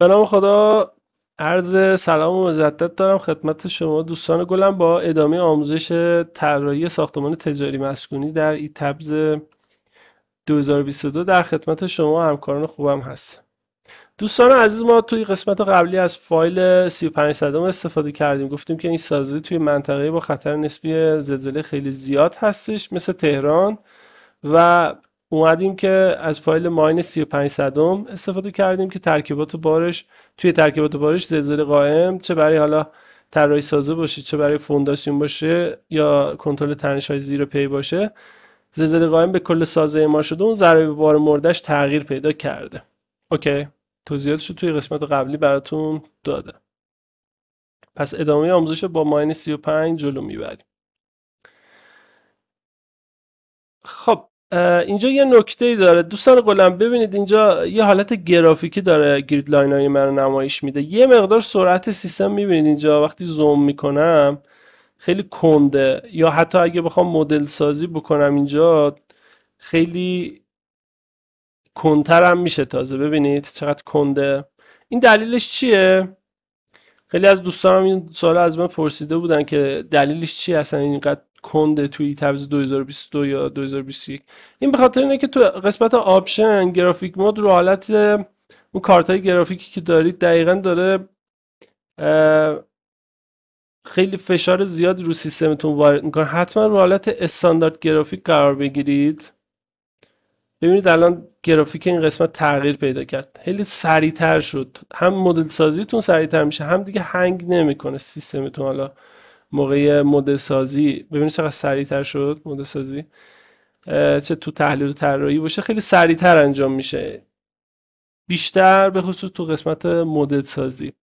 به نام خدا. عرض سلام و مجدد دارم خدمت شما دوستان گلم با ادامه آموزش طراحی ساختمان تجاری مسکونی در ایتبز 2022 در خدمت شما همکاران خوبم هست. دوستان عزیز، ما توی قسمت قبلی از فایل 3500 استفاده کردیم. گفتیم که این سازی توی منطقه با خطر نسبی زلزله خیلی زیاد هستش مثل تهران و اومدیم که از فایل ماین 3500 استفاده کردیم که توی ترکیبات بارش زلزله قائم، چه برای حالا طراحی سازه باشه، چه برای فونداسیون باشه یا کنترل تنش های زیر پی باشه، زلزله قائم به کل سازه اعمال شده، اون ضربه بار موردش تغییر پیدا کرده. اوکی، توضیحاتش رو توی قسمت قبلی براتون داده. پس ادامه آموزش با ماین 35 جلو میبریم. خب اینجا یه نکته ای داره دوستان گلم، ببینید اینجا یه حالت گرافیکی داره، گرید لاین های من رو نمایش میده. یه مقدار سرعت سیستم میبینید اینجا وقتی زوم میکنم خیلی کنده، یا حتی اگه بخوام مدل سازی بکنم اینجا خیلی کندتر هم میشه. تازه ببینید چقدر کنده. این دلیلش چیه؟ خیلی از دوستانم این سوال از من پرسیده بودن که دلیلش چیه اصلا اینقدر کنده توی تبز 2022 یا 2021. این به خاطر اینه که تو قسمت آپشن گرافیک مود رو حالت اون کارت های گرافیکی که دارید دقیقا داره خیلی فشار زیاد رو سیستمتون وارد میکنه. حتما رو حالت استاندارد گرافیک قرار بگیرید. ببینید الان گرافیک این قسمت تغییر پیدا کرد، خیلی سریعتر شد، هم مدل سازیتون سریعتر میشه، هم دیگه هنگ نمیکنه سیستمتون. حالا موقع مدل سازی ببینید چقدر سریعتر شد مدل سازی، چه تو تحلیل و طراحی باشه خیلی سریعتر انجام میشه، بیشتر به خصوص تو قسمت مدل سازی.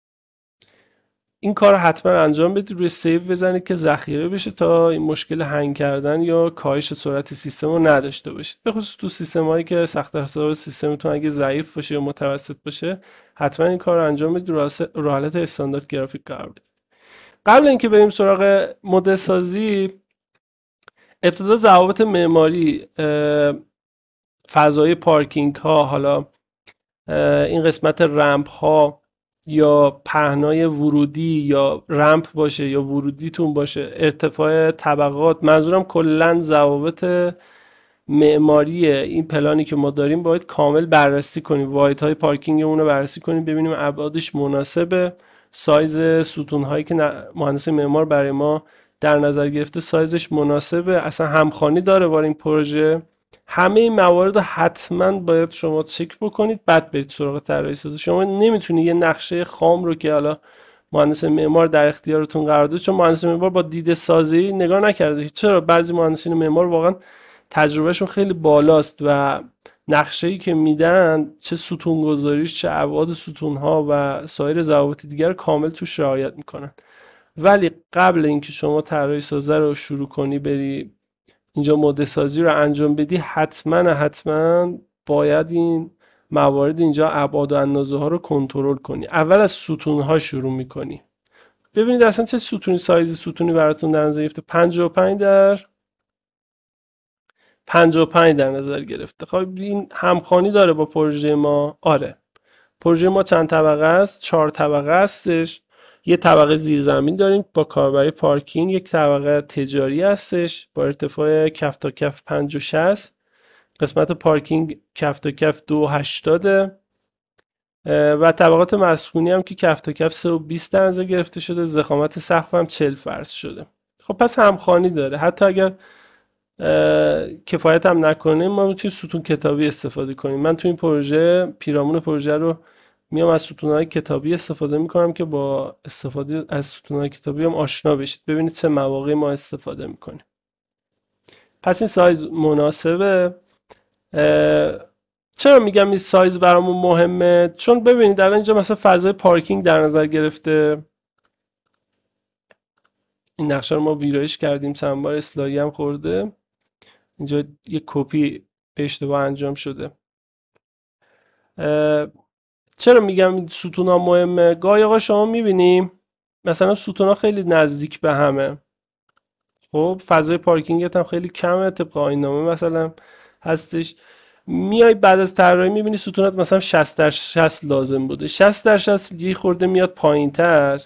این کار رو حتما انجام بدید، روی سیو بزنید که ذخیره بشه تا این مشکل هنگ کردن یا کاهش سرعت سیستم رو نداشته باشید. به خصوص تو سیستم هایی که سخت افزار سیستمتون اگه ضعیف باشه یا متوسط باشه حتما این کار رو انجام بدید، رو حالت استاندارد گرافیک قرار بدید. قبل اینکه بریم سراغ مدل سازی، ابتدا ضوابط معماری، فضای پارکینگ ها، حالا این قسمت رمپ ها یا پهنای ورودی یا رمپ باشه یا ورودیتون باشه، ارتفاع طبقات، منظورم کلا ضوابط معماری این پلانی که ما داریم باید کامل بررسی کنیم. واحد های پارکینگ اون رو بررسی کنیم ببینیم ابعادش مناسبه، سایز ستون هایی که مهندس معمار برای ما در نظر گرفته سایزش مناسبه، اصلا همخوانی داره با این پروژه. همه این موارد رو حتما باید شما چک بکنید بعد برید سراغ طراحی سازی. شما نمیتونید یه نقشه خام رو که حالا مهندس معمار در اختیارتون قرار داده، چون مهندس معمار با دید سازی نگاه نکرده. چرا بعضی مهندسین معمار واقعا تجربهشون خیلی بالاست و نقشه‌ای که میدن، چه ستون گذاریش، چه ابعاد ستون ها و سایر ضوابط دیگر کامل توش رعایت میکنن. ولی قبل اینکه شما طراحی سازی رو شروع کنی بری اینجا مدل سازی رو انجام بدی، حتما باید این موارد اینجا ابعاد و اندازه ها رو کنترل کنی. اول از ستون ها شروع میکنی. ببینید اصلا چه سایز ستونی براتون در نظر گرفته. 55 در 55 در نظر گرفته. خب این همخوانی داره با پروژه ما؟ آره، پروژه ما چند طبقه است؟ 4 طبقه هستش. یه طبقه زیرزمین داریم با کاربری پارکینگ، یک طبقه تجاری هستش با ارتفاع کف تا کف 5 و 60، قسمت پارکینگ کف تا کف 2.80 و طبقات مسکونی هم که کف تا کف 3.20 در نظر گرفته شده، ضخامت سقف هم 40 فرض شده. خب پس همخوانی داره. حتی اگر کفایت هم نکنه ما میتونیم ستون کتابی استفاده کنیم. من تو این پروژه پیرامون پروژه رو میام از ستونهای کتابی استفاده میکنم که با استفاده از ستونهای کتابی هم آشنا بشید، ببینید چه مواقعی ما استفاده میکنیم. پس این سایز مناسبه. چرا میگم این سایز برامون مهمه؟ چون ببینید الان اینجا مثلا فضای پارکینگ در نظر گرفته. این نقشه رو ما ویرایش کردیم چند بار، اصلاحی هم خورده. اینجا یک کپی به اشتباه انجام شده. چرا میگم این ستون ها مهمه؟ گاهی آقا شما میبینیم مثلا ستون ها خیلی نزدیک به همه، خب فضای پارکینگت هم خیلی کمه، طبق آیین نامه مثلا هستش. میای بعد از طراحی میبینی ستونات مثلا 60/60 لازم بوده، 60/60 یه خورده میاد پایین تر،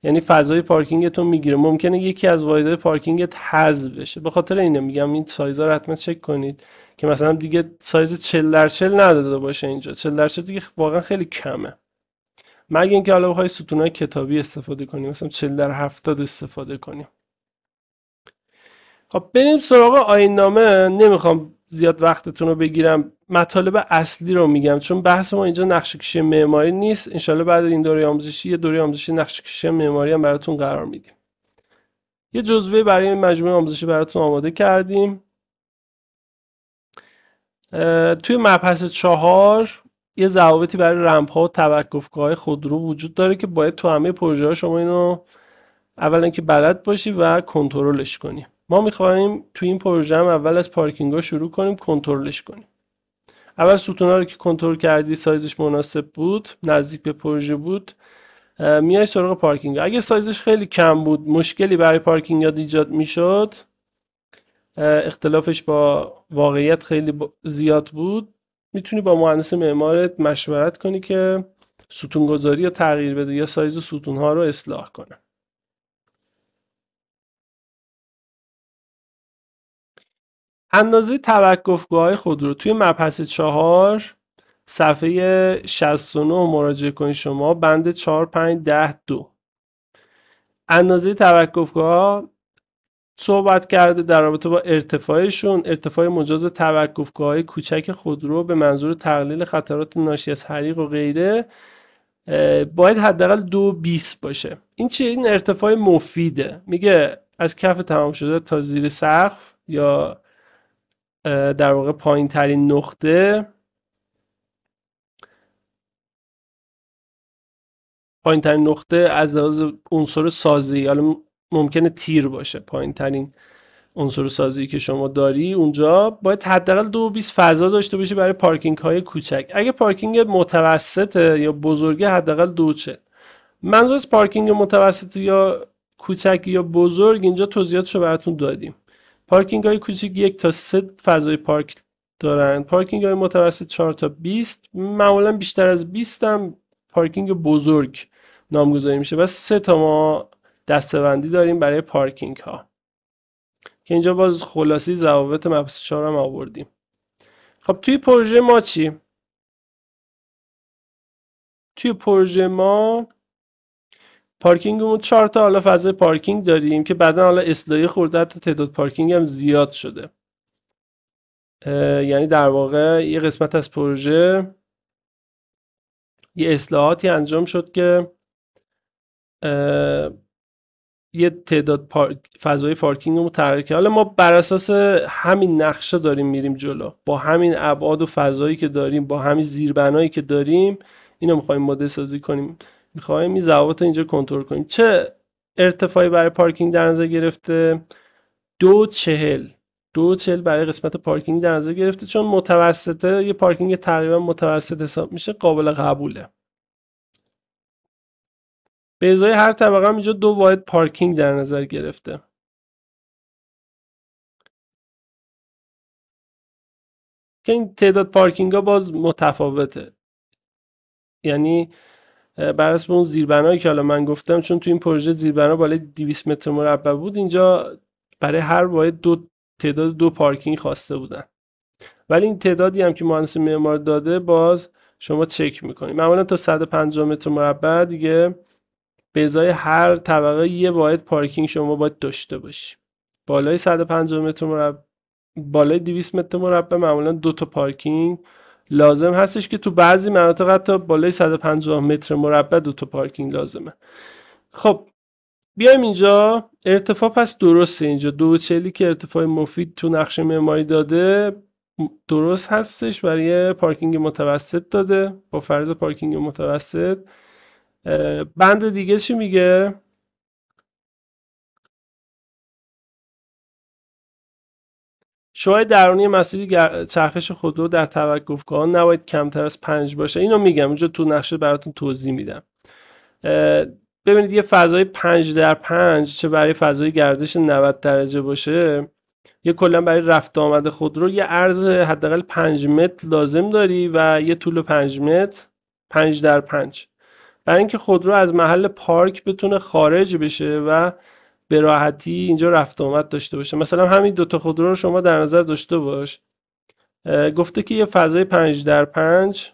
یعنی فضای پارکینگتون میگیره، ممکنه یکی از واحدهای پارکینگت حذف بشه. به خاطر اینه میگم این سایزا رو حتما چک کنید که مثلا دیگه سایز 40/40 نداده باشه اینجا. 40/40 دیگه واقعا خیلی کمه، مگه اینکه حالا بخوای ستونای کتابی استفاده کنیم، مثلا 40/70 استفاده کنیم. خب بریم سراغ آیین‌نامه. نمیخوام زیاد وقتتون رو بگیرم، مطالب اصلی رو میگم چون بحث ما اینجا نقشه کشی معماری نیست. انشالله بعد این دوره آموزشی یه دوره آموزشی نقشه کشی معماری هم براتون قرار میدیم. یه جزوه برای این مجموعه آموزشی براتون آماده کردیم. توی مبحث 4 یه ضوابطی برای رمپ ها و توقفگاه خودرو وجود داره که باید تو همه پروژه ها شما اینو اولا که بلد باشی و کنترلش کنی. ما میخوایم تو این پروژه هم اول از پارکینگ ها شروع کنیم، کنترلش کنیم. اول ستونا رو که کنترل کردی، سایزش مناسب بود، نزدیک به پروژه بود، میای سراغ پارکینگ. اگه سایزش خیلی کم بود، مشکلی برای پارکینگ ایجاد میشد، اختلافش با واقعیت خیلی زیاد بود، میتونی با مهندس معمارت مشورت کنی که ستون گذاری رو تغییر بده یا سایز ستون ها رو اصلاح کنه. اندازه توقفگاه خودرو توی مبحث 4 صفحه 69 مراجعه کنید شما، بند 4 5 10 2. اندازه توقفگاه صحبت کرده در رابطه با ارتفاعشون. ارتفاع مجاز توقفگاه کوچک خودرو به منظور تقلیل خطرات ناشی از حریق و غیره باید حداقل 2.20 باشه. این چیه؟ این ارتفاع مفیده، میگه از کف تمام شده تا زیر سقف یا در واقع پایین ترین نقطه، پایین ترین نقطه از لحاظ عنصر سازی، حالا ممکنه تیر باشه، پایین ترین عنصر سازی که شما داری اونجا باید حداقل 2.20 فضا داشته باشی برای پارکینگ های کوچک. اگه پارکینگ متوسطه یا بزرگه حداقل 2.40. منظور از پارکینگ متوسط یا کوچک یا بزرگ اینجا توضیحاتشو براتون دادیم. پارکینگ های کوچک 1 تا 3 فضای پارک دارن، پارکینگ های متوسط 4 تا 20، معمولا بیشتر از 20 هم پارکینگ بزرگ نامگذاری میشه. و 3 تا ما دسته‌بندی داریم برای پارکینگ ها که اینجا باز خلاصی ضوابط مبحث 4 هم آوردیم. خب توی پروژه ما چی؟ توی پروژه ما پارکینگمون 4 تا حالا فضای پارکینگ داریم که بعدا حالا اصلاحی خورده، حتی تعداد پارکینگ هم زیاد شده. یعنی در واقع یه قسمت از پروژه یه اصلاحاتی انجام شد که یه تعداد فضای پارکینگ رو تغییر کرد. حالا ما بر اساس همین نقشه داریم میریم جلو، با همین ابعاد و فضایی که داریم، با همین زیربنایی که داریم، اینو میخوایم مدل سازی کنیم، میخوایم این ضوابط اینجا کنترل کنیم. چه ارتفاعی برای پارکینگ در نظر گرفته؟ 2.40 برای قسمت پارکینگ در نظر گرفته، چون متوسطه، یه پارکینگ تقریبا متوسط حساب میشه، قابل قبوله. به ازای هر طبقه هم اینجا 2 واحد پارکینگ در نظر گرفته. که این تعداد پارکینگ ها باز متفاوته، یعنی بر اساس اون زیربنایی که حالا من گفتم، چون تو این پروژه زیربنا بالای 200 متر مربع بود، اینجا برای هر واحد تعداد 2 پارکینگ خواسته بودن. ولی این تعدادی هم که مهندس معمار داده باز شما چک میکنید. معمولا تا 150 متر مربع دیگه به ازای هر طبقه یه واحد پارکینگ شما باید داشته باشی. بالای 150 متر مربع، بالای 200 متر مربع معمولا 2 تا پارکینگ لازم هستش که تو بعضی مناطق حتی بالای 150 متر مربع 2 تا پارکینگ لازمه. خب بیایم اینجا. ارتفاع پس درسته، اینجا 2.40 که ارتفاع مفید تو نقشه معماری داده درست هستش، برای پارکینگ متوسط داده با فرض پارکینگ متوسط. بند دیگه چی میگه؟ شعاع درونی مسیر چرخش خودرو در توقفگاه نباید کمتر از 5 باشه. اینو میگم اونجا تو نقشه براتون توضیح میدم. ببینید یه فضای 5 در 5 چه برای فضای گردش 90 درجه باشه، یه کلا برای رفت آمد خودرو یه عرض حداقل 5 متر لازم داری و یه طول 5 متر، 5 در 5، برای اینکه خودرو از محل پارک بتونه خارج بشه و به راحتی اینجا رفت آمد داشته باشه. مثلا همین دوتا خودرو رو شما در نظر داشته باش. گفته که یه فضای 5 در 5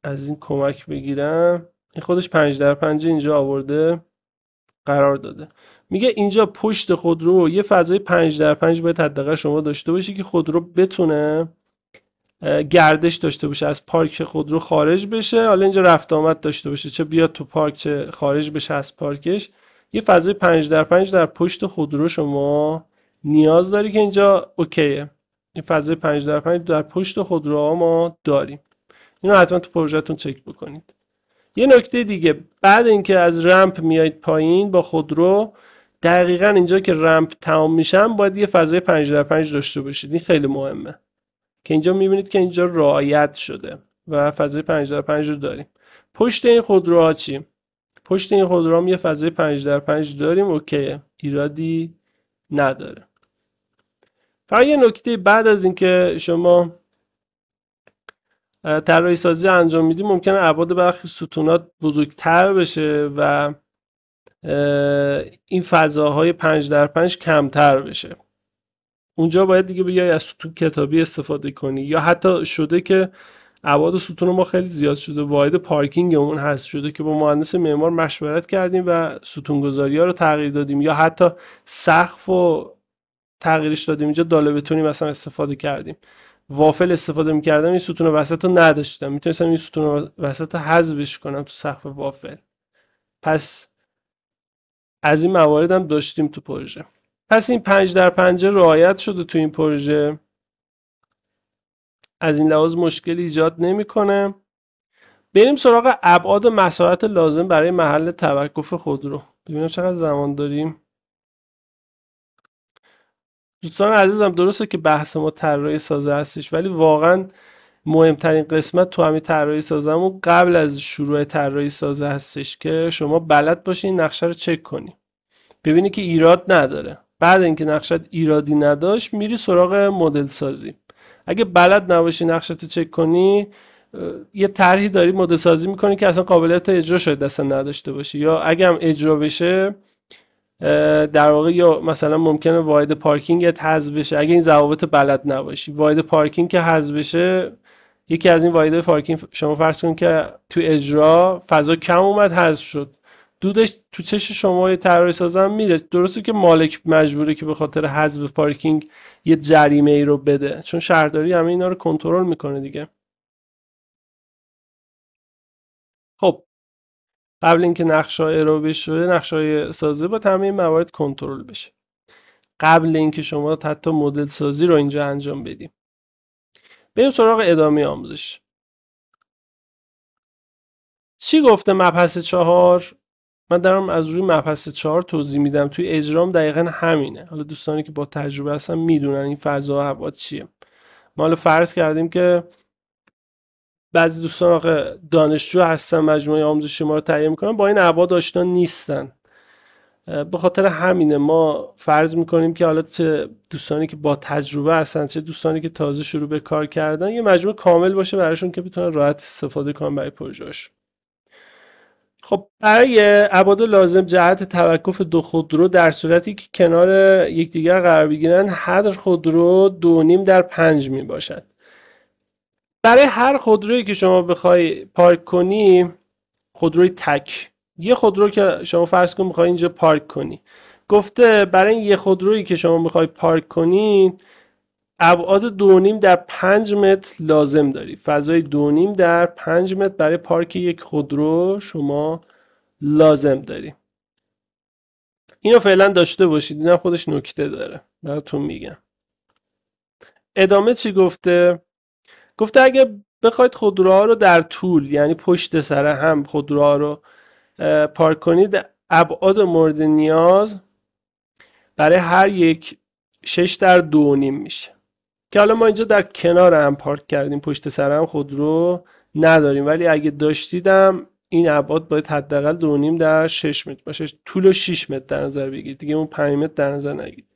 از این کمک بگیرم، این خودش 5 در 5 اینجا آورده قرار داده. میگه اینجا پشت خودرو یه فضای 5 در 5 باید حداقل شما داشته باشی که خودرو بتونه گردش داشته باشه، از پارک خودرو خارج بشه، حالا اینجا رفت آمد داشته باشه، چه بیاد تو پارک چه خارج بشه از پارکش. یه فضای 5 در 5 در پشت خودرو شما نیاز داری که اینجا اوکیه. این فضای 5 در 5 در پشت خودرو ما داریم. اینو حتما تو پروژهتون چک بکنید. یه نکته دیگه، بعد اینکه از رمپ میایید پایین با خودرو، دقیقا اینجا که رمپ تمام میشن باید یه فضای 5 در 5 داشته باشید. این خیلی مهمه که اینجا میبینید که اینجا رعایت شده و فضای 5 در 5 رو داریم. پشت این خودروها چی؟ پشت این خودروها هم یه فضای 5 در 5 داریم، اوکیه، ایرادی نداره. فقط یه نکته، بعد از اینکه شما طراحی سازی انجام میدیم ممکنه ابعاد برخی ستونات بزرگتر بشه و این فضاهای 5 در 5 کمتر بشه. اونجا باید دیگه بیای از ستون کتابی استفاده کنی، یا حتی شده که ابعاد ستون ما خیلی زیاد شده، واحد پارکینگ اون هست شده که با مهندس معمار مشورت کردیم و ستون گذاری ها رو تغییر دادیم، یا حتی سقف و تغییرش دادیم. اینجا داله بتونی مثلا استفاده کردیم، وافل استفاده میکردم این ستون وسط رو نداشتم، میتونستم این ستون وسط حذفش کنم تو سقف وافل. پس از این موارد هم داشتیم تو پروژه. پس این 5 در 5 رعایت شده تو این پروژه، از این لحاظ مشکلی ایجاد نمیکنه. بریم سراغ ابعاد و مساحت لازم برای محل توقف خودرو. ببینم چقدر زمان داریم. دوستان عزیزم، درسته که بحث ما طراحی سازه هستش، ولی واقعا مهمترین قسمت تو همین طراحی سازمون قبل از شروع طراحی سازه هستش که شما بلد باشین نقشه رو چک کنی، ببینی که ایراد نداره. بعد اینکه نقشت ایرادی نداشت میری سراغ مدل سازی. اگه بلد نباشی نقشه رو چک کنی، یه طرحی داری مدل سازی میکنی که اصلا قابلیت اجرا شاید اصلا نداشته باشی، یا اگه هم اجرا بشه در واقع یا مثلا ممکنه واحد پارکینگ حذف بشه اگه این ضوابط بلد نباشی. واحد پارکینگ که حذف بشه، یکی از این واحد پارکینگ شما فرض کن که تو اجرا فضا کم اومد حذف شد، دودش تو چش شما یه طراحی سازم میره. درسته که مالک مجبوره که به خاطر حذف پارکینگ یه جریمه ای رو بده، چون شهرداری همه اینا رو کنترل میکنه دیگه. خب قبل اینکه نقشه‌های ارائه بشه، نقشه‌های سازی با همه این موارد کنترل بشه، قبل اینکه شما حتی مدل سازی رو اینجا انجام بدیم. بریم سراغ ادامه آموزش. چی گفته مبحث 4؟ من دارم از روی مبحث 4 توضیح میدم، توی اجرام دقیقا همینه. حالا دوستانی که با تجربه هستن میدونن این فضا و ابعاد چیه. ما حالا فرض کردیم که بعضی دوستان آقا دانشجو هستن، مجموعه آموزشی ما رو تهیه میکنن، با این ابعاد آشنا نیستن. به خاطر همینه ما فرض میکنیم که حالا چه دوستانی که با تجربه هستن چه دوستانی که تازه شروع به کار کردن یه مجموعه کامل باشه براشون که بتونن راحت استفاده کنن برای پروژه‌اش. خب برای ابعاد لازم جهت توقف دو خودرو در صورتی که کنار یکدیگر قرار بگیرن، هر خودرو 2.5 در 5 می باشد. برای هر خودرویی که شما بخوای پارک کنی، خودروی تک، یه خودرو که شما فرض کن میخوای اینجا پارک کنی، گفته برای یه خودرویی که شما میخوای پارک کنی ابعاد 2.5 در 5 متر لازم داری. فضای 2.5 در 5 متر برای پارک یک خودرو شما لازم داری. اینو فعلا داشته باشید، اینم خودش نکته داره براتون میگم. ادامه چی گفته؟ گفته اگه بخواید خودروها رو در طول، یعنی پشت سر هم خودروها رو پارک کنید، ابعاد مورد نیاز برای هر یک 6 در 2.5 میشه، که حالا ما اینجا در کنار هم پارک کردیم، پشت سر هم خودرو نداریم، ولی اگه داشتیدم این ابعاد باید حداقل 2.5 در 6 متر باشه. طول 6 متر در نظر بگیرید دیگه، اون 5 متر در نظر نگیرید.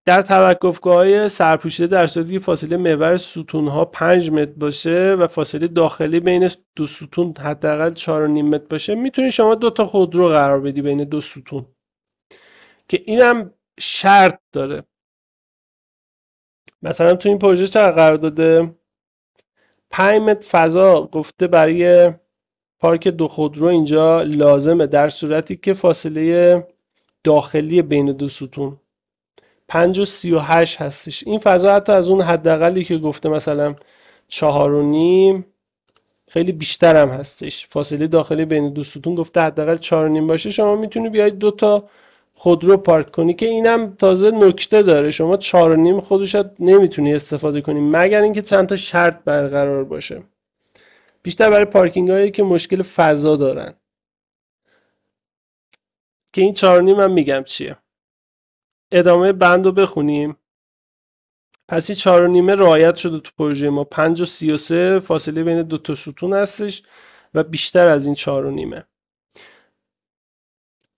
در توقفگاه‌های سرپوشیده در صورتی که فاصله محور ستون‌ها 5 متر باشه و فاصله داخلی بین دو ستون حداقل 4.5 متر باشه، میتونی شما 2 تا خودرو قرار بدی بین دو ستون، که اینم شرط داره. مثلا تو این پروژه چقدر قرار داده؟ 5 متر فضا گفته برای پارک دو خودرو اینجا لازمه در صورتی که فاصله داخلی بین دو ستون 5.38 هستش. این فضا حتی از اون حداقلی که گفته مثلا 4.5 خیلی بیشتر هم هستش. فاصله داخلی بین دو ستون گفته حداقل 4.5 باشه. شما میتونی بیاید 2 تا خودرو پارک کنی، که اینم تازه نکته داره، شما 4.5 خودش نمیتونی استفاده کنی مگر اینکه چند تا شرط برقرار باشه، بیشتر برای پارکینگ هایی که مشکل فضا دارن، که این 4.5 من میگم چیه. ادامه بند رو بخونیم. پس این 4.5 رعایت شده تو پروژه ما. 5.33 فاصله بین دو تا ستون هستش و بیشتر از این 4.5.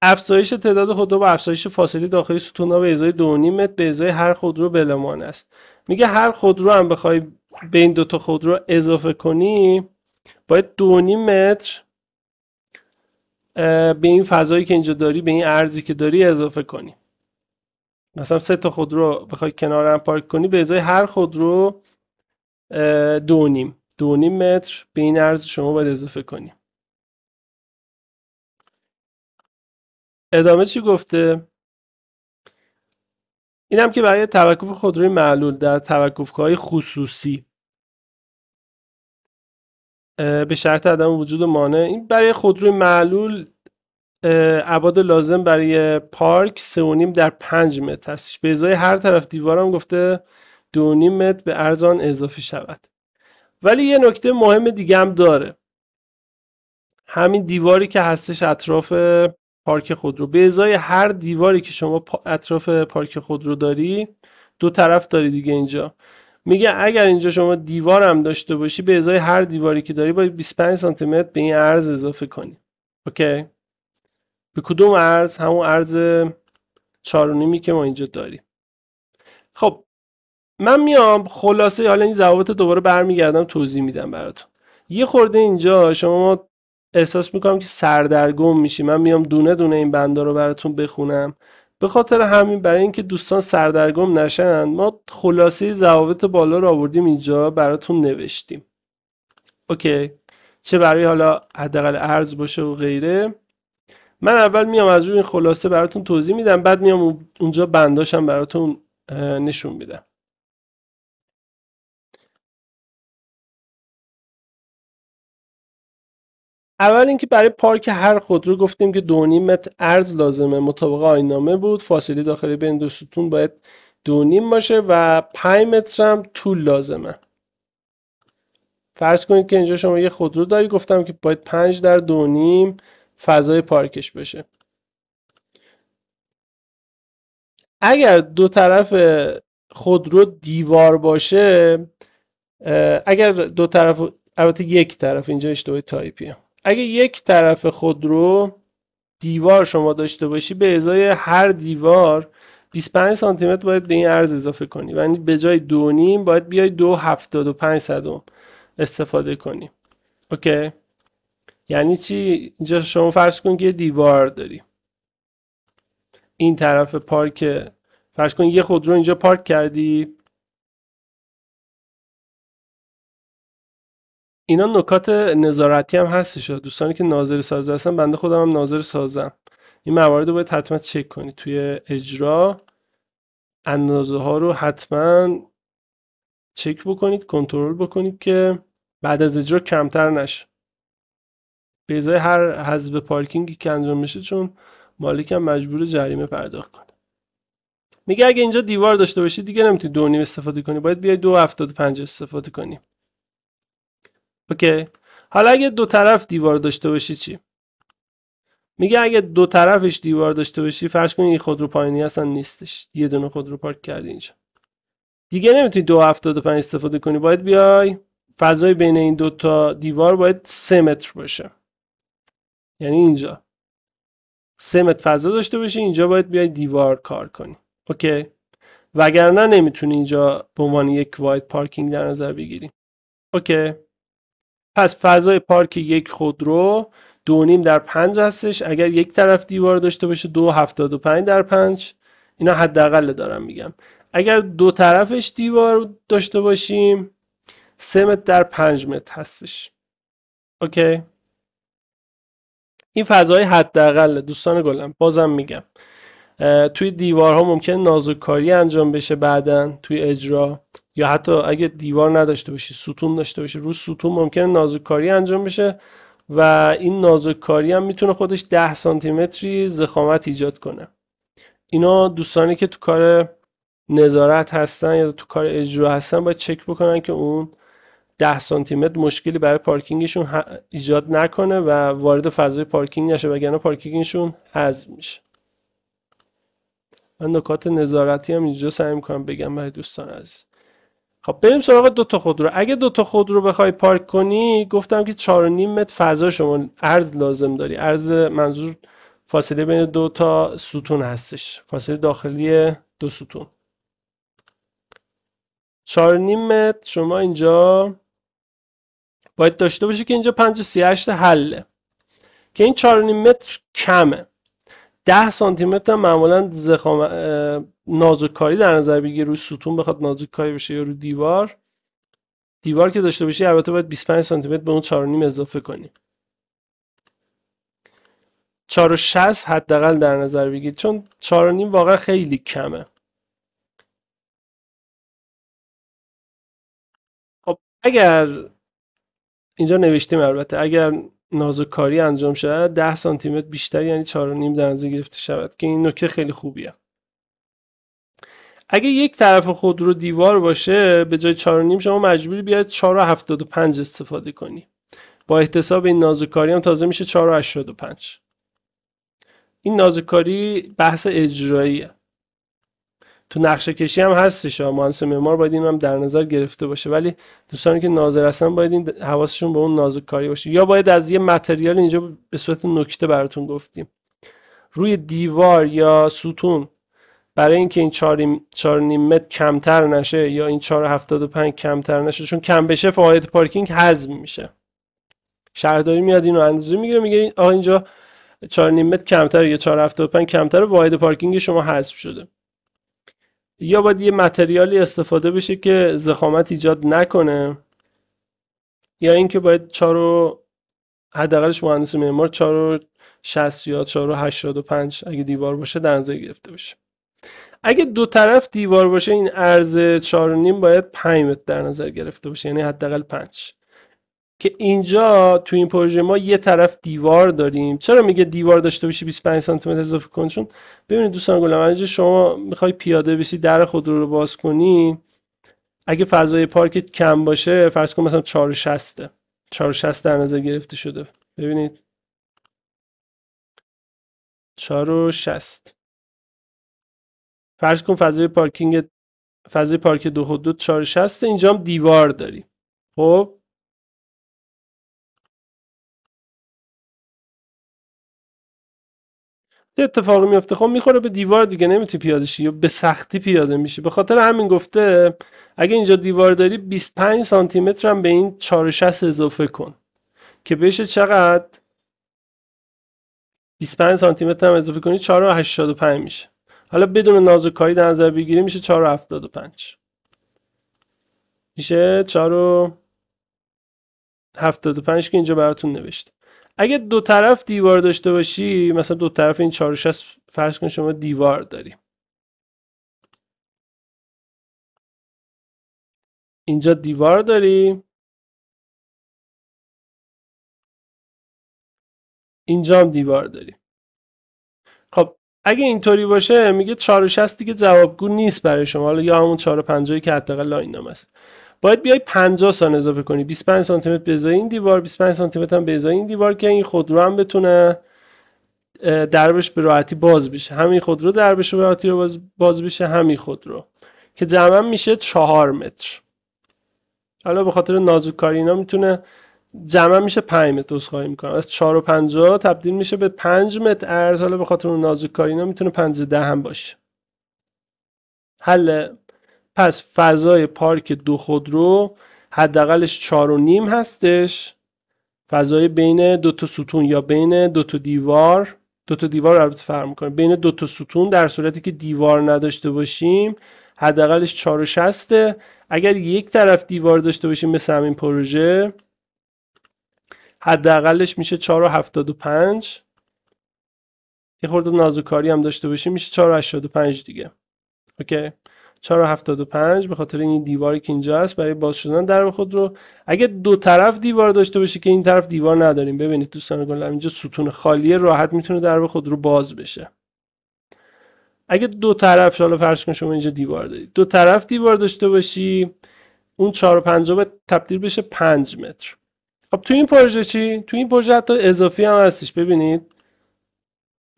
افزایش تعداد خودرو با افزایش فاصله داخلی ستون‌ها به ازای 2.5 متر به ازای هر خودرو بلمان است. میگه هر خودرو هم بخوای بین دو تا خودرو اضافه کنی، باید 2.5 متر به این فضایی که اینجا داری، به این ارزی که داری اضافه کنی. مثلا 3 تا خودرو بخوای کنار هم پارک کنی، به ازای هر خودرو 2.5 متر به این ارز شما باید اضافه کنی. ادامه چی گفته؟ اینم که برای توقف خودروی معلول در توقفگاه‌های خصوصی به شرط عدم وجود مانع، این برای خودروی معلول ابعاد لازم برای پارک 3.5 در 5 متر هستش. به ازای هر طرف دیوار هم گفته 2.5 متر به ارز آن اضافه شود. ولی یه نکته مهم دیگه هم داره. همین دیواری که هستش اطراف پارک خودرو، به ازای هر دیواری که شما اطراف پارک خودرو داری، 2 طرف داری دیگه. اینجا میگه اگر اینجا شما دیوار هم داشته باشی، به ازای هر دیواری که داری باید 25 سانتی متر به این عرض اضافه کنی. اوکی؟ به کدوم عرض؟ همون عرض 4.5 که ما اینجا داریم. خب من میام خلاصه حالا این ضوابط دوباره برمیگردم توضیح میدم براتون. یه خورده اینجا شما احساس میکنم که سردرگم میشی. من میام دونه دونه این بندا رو براتون بخونم. به خاطر همین، برای اینکه دوستان سردرگم نشن، ما خلاصه ضوابط بالا رو آوردیم اینجا براتون نوشتیم. اوکی؟ چه برای حالا حداقل ارز باشه و غیره. من اول میام از روی این خلاصه براتون توضیح میدم، بعد میام اونجا بنداشم براتون نشون میدم. اول اینکه برای پارک هر خودرو گفتیم که 2.5 متر عرض لازمه، مطابق آیین‌نامه بود. فاصله داخلی بین دو ستون باید 2.5 باشه و 5 متر هم طول لازمه. فرض کنید که اینجا شما یه خودرو داری، گفتم که باید 5 در 2.5 فضای پارکش بشه. اگر دو طرف خودرو دیوار باشه، اگر دو طرف، البته یک طرف، اینجا اشتباه تایپیه، اگه یک طرف خودرو دیوار شما داشته باشی، به ازای هر دیوار 25 سانتی متر باید به این عرض اضافه کنی. یعنی به جای 2.5 باید بیای 2.75 استفاده کنی. اوکی؟ یعنی چی؟ اینجا شما فرض کن که یه دیوار داری، این طرف پارک، فرض کن یه خودرو اینجا پارک کردی. اینا نکات نظارتی هم هستش. دوستانی که ناظر سازه هستن، بنده خودم هم ناظر سازم، این موارد رو باید حتما چک کنید توی اجرا. اندازه ها رو حتما چک بکنید، کنترل بکنید که بعد از اجرا کمتر نشه، به ازای هر حذف پارکینگی که انجام میشه، چون مالک هم مجبور جریمه پرداخت کنه. میگه اگه اینجا دیوار داشته باشی دیگه نمیتونی 2.5 استفاده کنی، باید بیای 2.75 استفاده کنی. اوکی؟ حالا اگه دو طرف دیوار داشته باشی چی؟ میگه اگه دو طرفش دیوار داشته باشی، فرض کن این خودرو پایینی اصلا نیستش، یه دونه خودرو پارک کردی اینجا، دیگه نمیتونی 2.75 استفاده کنی، باید بیای فضای بین این دو تا دیوار باید 3 متر باشه. یعنی اینجا 3 متر فضا داشته باشی، اینجا باید بیای دیوار کار کنی. اوکی؟ وگرنه نمیتونی اینجا به عنوان یک واید پارکینگ در نظر بگیری. اوکی. پس فضای پارک یک خودرو 2.5 در 5 هستش. اگر یک طرف دیوار داشته باشه 2.75 در 5. اینا حداقل دارم میگم. اگر دو طرفش دیوار داشته باشیم 3 متر در 5 متر هستش. اوکی. این فضای حداقل دوستان گلم. بازم میگم توی دیوارها ممکن نازک‌کاری انجام بشه بعدن توی اجرا، یا حتی اگه دیوار نداشته باشی ستون داشته باشی رو ستون ممکن نازک‌کاری انجام بشه و این نازک‌کاری هم میتونه خودش 10 سانتی متری ضخامت ایجاد کنه. اینا دوستانی که تو کار نظارت هستن یا تو کار اجرا هستن باید چک بکنن که اون 10 سانتی متر مشکلی برای پارکینگشون ایجاد نکنه و وارد فضای پارکینگ نشه، وگرنه پارکینگشون حذف میشه. من نکات نظارتی هم اینجا سعی میکنم بگم برای دوستان عزیز. خب بریم سراغ دوتا خودرو. اگه دوتا خودرو بخوای پارک کنی گفتم که 4.5 متر فضا شما عرض لازم داری. عرض منظور فاصله بین دو تا ستون هستش، فاصله داخلی دو ستون. 4.5 متر شما اینجا باید داشته باشی که اینجا 5.38 حله که این 4.5 متر کمه. 10 سانتی متر معمولا نازک‌کاری در نظر بگیر روی ستون بخواد نازک‌کاری بشه یا رو دیوار که داشته باشی البته باید 25 سانتی متر به اون 4.5 اضافه کنی. 4.60 حداقل در نظر بگیر چون 4.5 واقعا خیلی کمه. خب اگر اینجا نوشتیم البته اگر نازک‌کاری انجام شود 10 سانتی متر بیشتر یعنی 4.5 در نظر گرفته شود که این نکته خیلی خوبیه. اگه یک طرف خودرو دیوار باشه به جای 4.5 شما مجبوری بیاید 4.75 استفاده کنی. با احتساب این نازک‌کاری هم تازه میشه 4.85. این نازک‌کاری بحث اجراییه. تو نقشه کشی هم هستش، مهندس معمار باید این هم در نظر گرفته باشه، ولی دوستانی که ناظر هستن باید این حواسشون به اون نازک‌کاری باشه. یا باید از یه متریال اینجا به صورت نکته براتون گفتیم روی دیوار یا ستون برای اینکه این 4.5 متر کمتر نشه یا این 4.75 کمتر نشه، چون کم بشه فعالیت پارکینگ حذف میشه. شهرداری میاد اینو اندازه میگیره میگه آقا اینجا 4.5 متر کمتر یا 4.75 کمتر واحد پارکینگ شما حذف شده. یا باید یه متریالی استفاده بشه که ضخامت ایجاد نکنه، یا اینکه باید 4 حداقلش مهندس معمار 4.60 یا 4.85 اگه دیوار باشه در نظر گرفته باشه. اگه دو طرف دیوار باشه این عرض 4.5 باید 5 متر در نظر گرفته باشه، یعنی حداقل 5. که اینجا تو این پروژه ما یه طرف دیوار داریم. چرا میگه دیوار داشته باشی 25 سانتی متر اضافه کن؟ چون ببینید دوستان گلم اینجا شما میخوای پیاده بشی در خودرو رو باز کنی، اگه فضای پارکت کم باشه فرض کن مثلا 4.60 در نظر گرفته شده. ببینید 4.60 فرض کن فضای پارک دو خودرو 4.60 اینجا هم دیوار داری. خب چه اتفاقی میفته؟ خب میخوره به دیوار دیگه، نمیتونی پیاده شی یا به سختی پیاده میشی. به خاطر همین گفته اگه اینجا دیوار داری 25 سانتی متر هم به این 4.60 اضافه کن که بشه چقدر؟ 25 سانتی متر هم اضافه کنی 4.85 میشه. حالا بدون نازک‌کاری در نظر بگیری میشه 4.75 میشه 4.75 که اینجا براتون نوشته. اگه دو طرف دیوار داشته باشی مثلا دو طرف این 4.60 فرض کن شما دیوار داری، اینجا دیوار داری، اینجا هم دیوار داری. خب اگه اینطوری باشه میگه 4.60 دیگه جوابگو نیست برای شما، حالا یا همون 4.50 که حداقل لاینام است. باید بیای 50 سانتی اضافه کنی، 25 سانتی متر به ازای این دیوار، 25 سانتی متر هم به ازای این دیوار که این خودرو هم بتونه دربش به راحتی باز بشه. همین خودرو دربش به راحتی باز بشه، همین خودرو که جمعا میشه 4 متر. حالا به خاطر نازک‌کاری اینا میتونه جمعا میشه 5 متر. عذرخواهی میکنم از 4.50 تبدیل میشه به 5 متر عرض. حالا به خاطر اون نازک‌کاری اینا میتونه 5.10 هم باشه. حل. پس فضای پارک دو خودرو حداقلش 4.5 هستش، فضای بین دو تا ستون یا بین دو تا دیوار، دو تا دیوار البته فرق میکنه، بین دو تا ستون در صورتی که دیوار نداشته باشیم حداقلش 4.60. اگر یک طرف دیوار داشته باشیم مثل همین پروژه حداقلش میشه 4.75. یه خورده نازوکاری هم داشته باشیم میشه 4.85 دیگه. اوکی، 4.75 به خاطر این دیواری که اینجا هست برای باز شدن درب خودرو. اگه دو طرف دیوار داشته باشه که این طرف دیوار نداریم، ببینید دوستان گلم اینجا ستون خالیه، راحت میتونه درب خودرو باز بشه. اگه دو طرف، حالا فرض کن شما اینجا دیوار دارید، دو طرف دیوار داشته باشی، اون 4.5 باید تبدیل بشه 5 متر. خب تو این پروژه چی؟ تو این پروژه حتی اضافی هم هستش. ببینید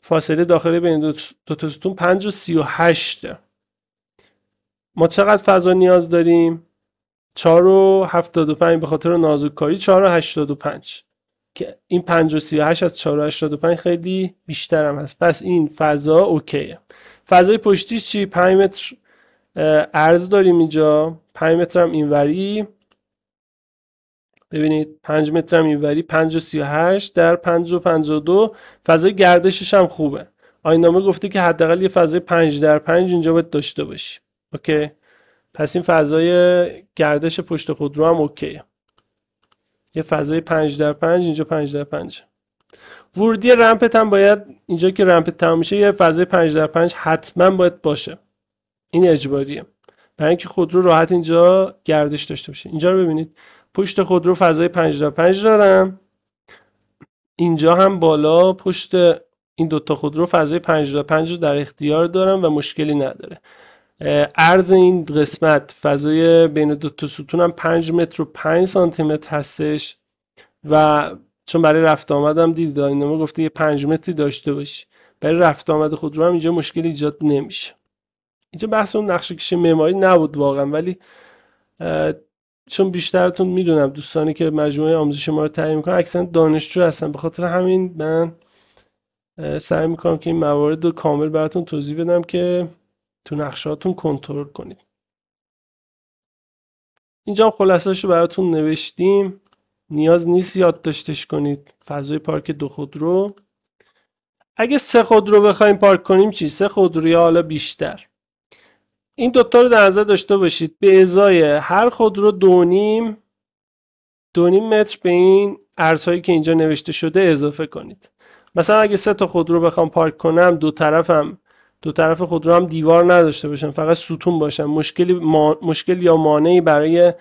فاصله داخلی بین دو تا ستون 5.38. ما چقدر فضا نیاز داریم؟ 4.75 به خاطر نازککاری 4.85 که این 5.38 از 4.85 خیلی بیشتر هم هست. پس این فضا اوکیه. فضای پشتیش چی؟ 5 متر عرض داریم اینجا، 5 متر هم اینوری. ببینید 5 متر هم اینوری، 5.38 در 5.52. فضای گردشش هم خوبه. آیین‌نامه گفته که حداقل یه فضای 5 در 5 اینجا باید داشته باشی. اوکی، پس این فضای گردش پشت خودرو هم اوکیه. یه فضای 5 در 5 اینجا 5 در 5. ورودی رمپت هم باید اینجا که رمپت تمام میشه یه فضای 5 در 5 حتما باید باشه. این اجباریه برای اینکه خودرو راحت اینجا گردش داشته باشه. اینجا رو ببینید پشت خودرو فضای 5 در 5 دارم، اینجا هم بالا پشت این دوتا خودرو فضای 5 در 5 رو در اختیار دارم و مشکلی نداره. عرض این قسمت فضای بین دو تا ستون هم 5 متر و 5 سانتی متر هستش و چون برای رفت آمدم دیدید آیین‌نامه گفته یه 5 متری داشته باشی، برای رفت آمد خودرو هم اینجا مشکلی ایجاد نمیشه. اینجا بحث اون نقشه کشی معماری نبود واقعا، ولی چون بیشترتون میدونم دوستانی که مجموعه آموزش ما رو تهیه میکنن اکثرا دانشجو هستن، به خاطر همین من سعی میکنم که این موارد رو کامل براتون توضیح بدم که تو نقشهاتون کنترل کنید. اینجا خلاصه‌اش رو براتون نوشتیم، نیاز نیست یادداشتش کنید. فضای پارک دو خودرو، اگه 3 خودرو بخوایم پارک کنیم چی؟ 3 خودرو یا حالا بیشتر، این دوتا رو در نظر داشته باشید. به ازای هر خودرو 2.5 متر به این ارزهایی که اینجا نوشته شده اضافه کنید. مثلا اگه 3 تا خودرو بخوام پارک کنم، دو طرف خودرو هم دیوار نداشته باشن، فقط ستون باشن، مشکل یا مانعی برای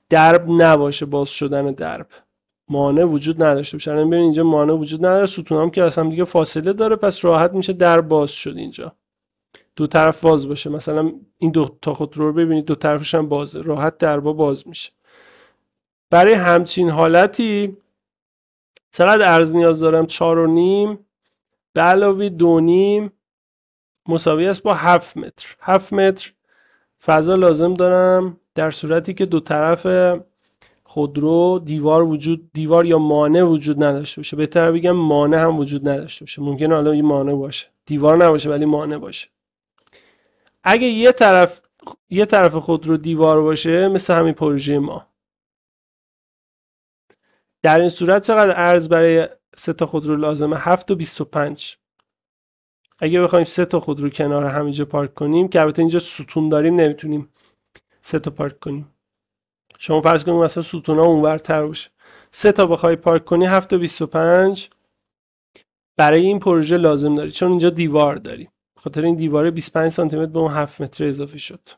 درب نباشه، باز شدن درب مانع وجود نداشته باشه. الان ببین اینجا مانع وجود نداره، ستون هم که اصلا دیگه فاصله داره، پس راحت میشه درب باز شد. اینجا دو طرف باز باشه، مثلا این دو تا خودرو رو ببینید دو طرفش هم بازه، راحت دربا باز میشه. برای همچین حالتی چقدر عرض نیاز دارم؟ 4.5 به علاوه 2.5 مساوی است با 7 متر. 7 متر فضا لازم دارم در صورتی که دو طرف خودرو دیوار یا مانع وجود نداشته باشه. بهتر بگم مانع هم وجود نداشته باشه. ممکنه حالا این مانع باشه، دیوار نباشه ولی مانع باشه. اگه یه طرف خودرو دیوار باشه مثل همین پروژه ما، در این صورت چقدر عرض برای 3 تا خودرو لازمه؟ 7.25. اگه بخوایم 3 تا خودرو کنار همینجا پارک کنیم که البته اینجا ستون داریم نمیتونیم 3 تا پارک کنیم، شما فرض کنید مثلا ستونا اونورتر باشه، 3 تا بخوای پارک کنی 7.25 برای این پروژه لازم داری، چون اینجا دیوار داری، خاطر این دیواره 25 سانتی متر به اون 7 متر اضافه شد.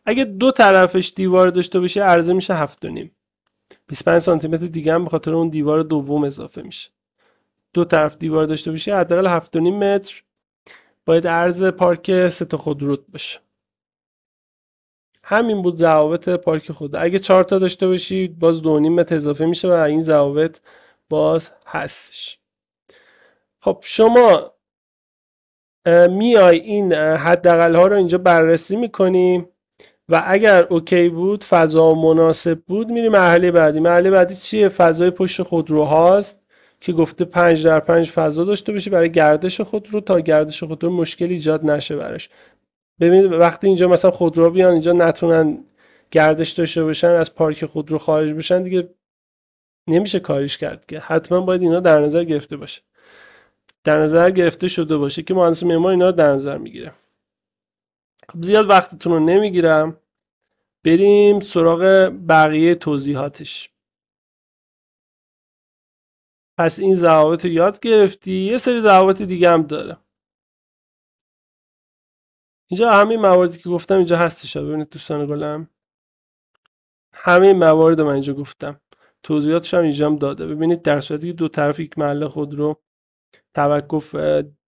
اگه دو طرفش دیوار داشته باشه عرضه میشه 7.5. 25 سانتی متر دیگه هم به خاطر اون دیوار دوم اضافه میشه. دو طرف دیوار داشته باشه حداقل 7.5 متر باید عرض پارک 3 تا خودرو باشه. همین بود ضوابط پارک خودرو. اگه 4 تا داشته باشی باز 2.5 متر اضافه میشه و این ضوابط باز هستش. خب شما میای این حداقل ها رو اینجا بررسی میکنیم و اگر اوکی بود، فضا مناسب بود، میری مرحله بعدی. مرحله بعدی چیه؟ فضای پشت خودرو هاست که گفته 5 در 5 فضا داشته باشی برای گردش خودرو، تا گردش خودرو مشکل ایجاد نشه براش. ببینید وقتی اینجا مثلا خودرو بیان اینجا نتونن گردش داشته باشن، از پارک خودرو خارج بشن، دیگه نمیشه کاریش کرد که. حتما باید اینا در نظر گرفته باشه، در نظر گرفته شده باشه که مهندس معمار اینا رو در نظر میگیره. خب زیاد وقتتون رو نمیگیرم، بریم سراغ بقیه توضیحاتش. پس این ضوابط رو یاد گرفتی، یه سری ضوابط دیگه هم داره. اینجا همین مواردی که گفتم اینجا هستش، ببینید دوستان گلم، همه موارد من اینجا گفتم، توضیحاتش هم اینجا هم داده. ببینید در صورتی که دو طرف یک محل خودرو توقف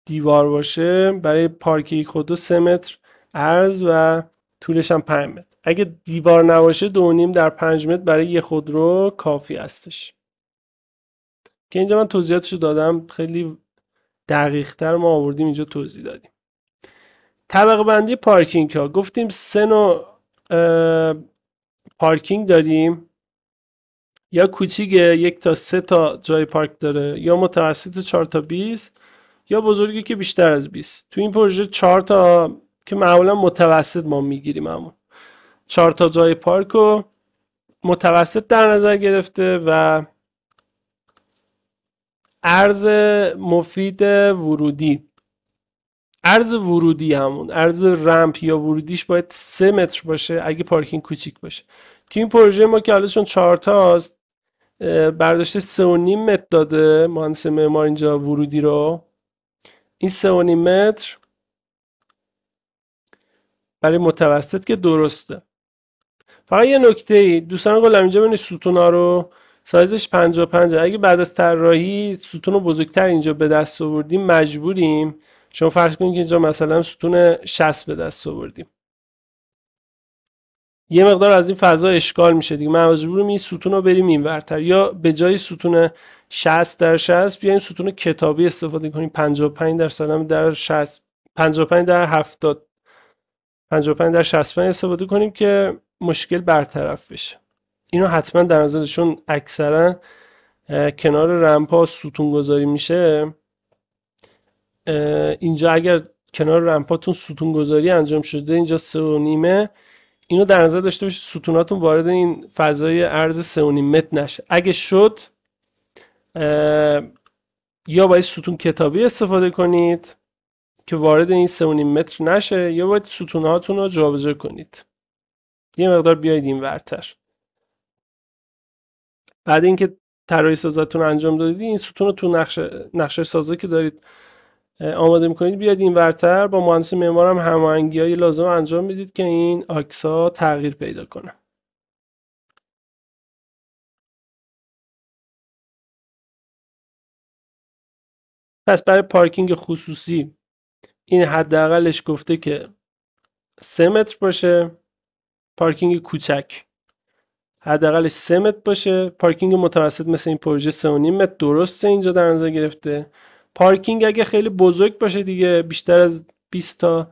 دیوار باشه، برای پارک یک خودرو 3 متر عرض و طولش هم 5 متر. اگه دیوار نباشه 2.5 در 5 متر برای یک خودرو کافی هستش. که اینجا من توضیحاتشو دادم، خیلی دقیق تر ما آوردیم اینجا توضیح دادیم. طبقه بندی پارکینگ ها گفتیم 3 نوع پارکینگ داریم، یا کوچیکه 1 تا 3 تا جای پارک داره، یا متوسط 4 تا 20، یا بزرگی که بیشتر از 20. تو این پروژه 4 تا که معمولا متوسط ما میگیریم، همون 4 تا جای پارک رو متوسط در نظر گرفته و عرض مفید ورودی، عرض ورودی همون عرض رمپ یا ورودیش باید 3 متر باشه اگه پارکینگ کوچیک باشه. تو این پروژه ما که حالا چون 4 تاست برداشته 3.5 متر داده مهندس معمار اینجا ورودی رو. این 3.5 متر برای متوسط که درسته. فقط یه نکته ای دوستان گلم، اینجا ببینید ستونا رو سایزش 55. اگه بعد از طراحی ستون رو بزرگتر اینجا به دست آوردیم مجبوریم، شما فرض کنید که اینجا مثلا ستون 60 به دست آوردیم، یه مقدار از این فضا اشکال میشه دیگه، مجبوریم این ستون رو بریم اینورتر، یا به جای ستون 60 در 60 بیایم ستون کتابی استفاده کنیم 55 در سالم در 60، 55 در 70، 55 در 65 استفاده کنیم که مشکل برطرف بشه. اینو حتما در نظر، چون اکثرا کنار رمپا ستون گذاری میشه، اینجا اگر کنار رمپاتون ستون گذاری انجام شده اینجا 3.5، اینو در نظر داشته باشید ستوناتون وارد این فضای عرض 3.5 متر نشه. اگه شد یا باید ستون کتابی استفاده کنید که وارد این 3.5 متر نشه، یا باید ستونهاتون رو جابجا کنید، یه مقدار بیاید این ورتر. بعد اینکه طراحی سازتون انجام دادید، این ستون رو تو نقشه سازی که دارید آماده میکنید بیاید این ورتر، با مهندس معمار هم هماهنگی‌های لازم انجام میدید که این آکسا تغییر پیدا کنه. پس برای پارکینگ خصوصی این حداقلش گفته که 3 متر باشه، پارکینگ کوچک حداقلش 3 متر باشه، پارکینگ متوسط مثل این پروژه 3.5 متر درسته اینجا در نظر گرفته. پارکینگ اگه خیلی بزرگ باشه دیگه، بیشتر از 20 تا